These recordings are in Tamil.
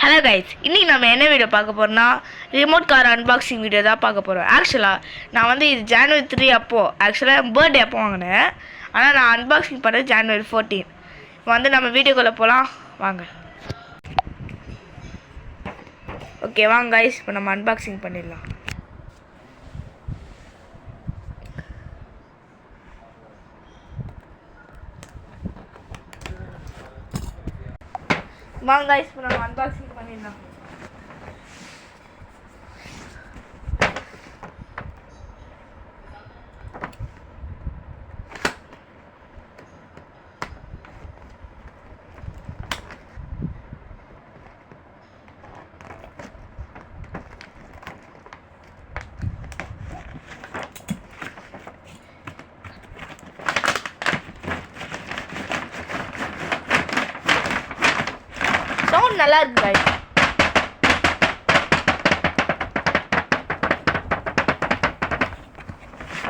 ஹலோ கைஸ், இன்றைக்கி நம்ம என்ன வீடியோ பார்க்க போகிறோம்னா ரிமோட் கார் அன்பாக்சிங் வீடியோ தான் பார்க்க போகிறோம். ஆக்சுவலாக நான் வந்து இது January 3 அப்போது ஆக்சுவலாக பர்த்டே அப்போ வாங்கினேன். ஆனால் நான் அன்பாக்சிங் பண்ணது January 14. வந்து நம்ம வீடியோக்குள்ளே போகலாம் வாங்க. ஓகே வாங்க கைஸ், இப்போ நம்ம அன்பாக்சிங் பண்ணிடலாம். வாங்க கைஸ், இப்போ நம்ம அன்பாக்சிங் பண்ணிடலாம். சவுண்ட் நல்லா இருக்கு கைஸ்.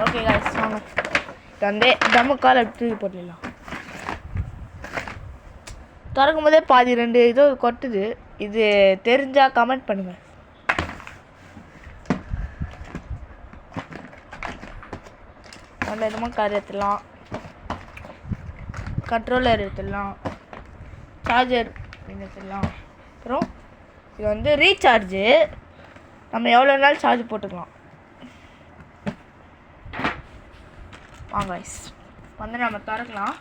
ஓகே கைஸ், வாங்க வந்து டம்முக்கால் எடுத்து போட்டுடலாம். திறக்கும் போதே பாதி ரெண்டு இதோ கொட்டுது. இது தெரிஞ்சா கமெண்ட் பண்ணுங்க. நல்ல விதமாக கார் எடுத்துடலாம், கண்ட்ரோலர் எடுத்துடலாம், சார்ஜர் எடுத்துடலாம். அப்புறம் இது வந்து ரீசார்ஜு, நம்ம எவ்வளோ நாள் சார்ஜ் போட்டுக்கலாம். வாங்க வந்து நம்ம திறக்கலாம்.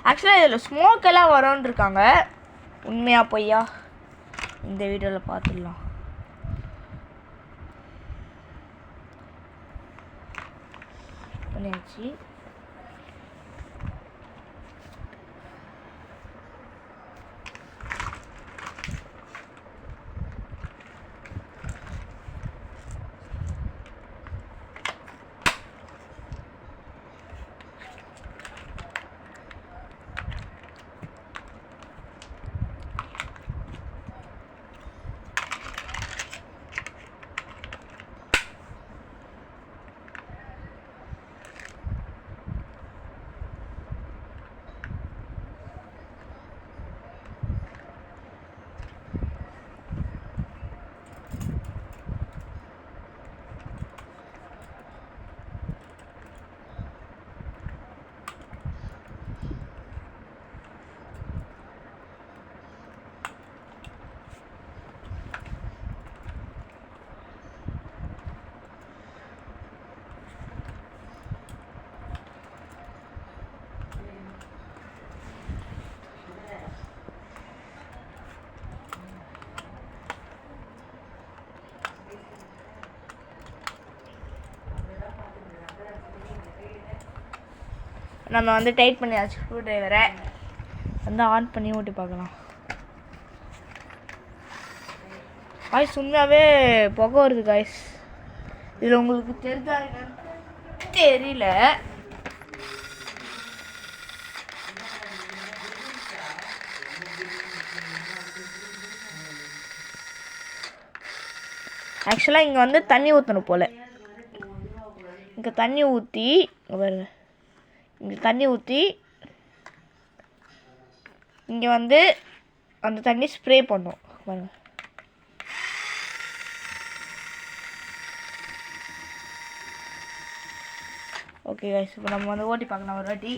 ஆக்சுவலாக இதில் ஸ்மோக் எல்லாம் வரும்னு இருக்காங்க. உண்மையா பொய்யா இந்த வீடியோவில் பார்த்துடலாம். பண்ணியாச்சு. நம்ம வந்து டைட் பண்ணியாச்சு. ஸ்க்ரூ டிரைவரை வந்து ஆன் பண்ணி ஓட்டி பார்க்கலாம். காய்ஸ் உண்மையாகவே புகை வருது காய்ஸ். இதில் உங்களுக்கு தெரிஞ்சா தெரியல. ஆக்சுவலாக இங்கே வந்து தண்ணி ஊற்றணும் போல். இங்கே தண்ணி ஊற்றி வருங்க, இங்கே தண்ணி ஊற்றி இங்கே வந்து அந்த தண்ணி ஸ்ப்ரே பண்ணோம் பாருங்க. ஓகே கைஸ், இப்போ நம்ம வந்து ஓட்டி பார்க்கலாம் ஒரு வாட்டி.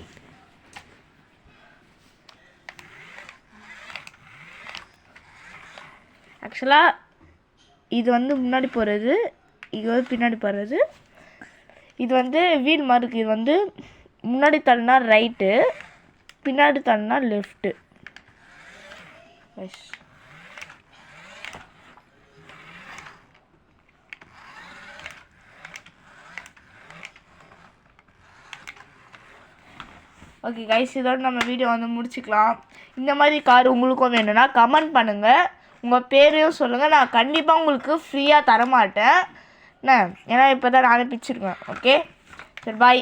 ஆக்சுவலாக இது வந்து முன்னாடி போகிறது, இது வந்து பின்னாடி போகிறது. இது வந்து வீல் மாதிரி இருக்குது. இது வந்து முன்னாடி தள்ளினா ரைட்டு, பின்னாடி தள்ளினா லெஃப்ட்டு. ஓகே கைஸ், இதோட நம்ம வீடியோ வந்து முடிச்சுக்கலாம். இந்த மாதிரி கார் உங்களுக்கும் வேணும்னா கமெண்ட் பண்ணுங்கள், உங்கள் பேரையும் சொல்லுங்கள். நான் கண்டிப்பாக உங்களுக்கு ஃப்ரீயாக தரமாட்டேன் என்ன, ஏன்னா இப்போ தான் நானே பிடிச்சிருக்கேன். ஓகே சரி, பாய்.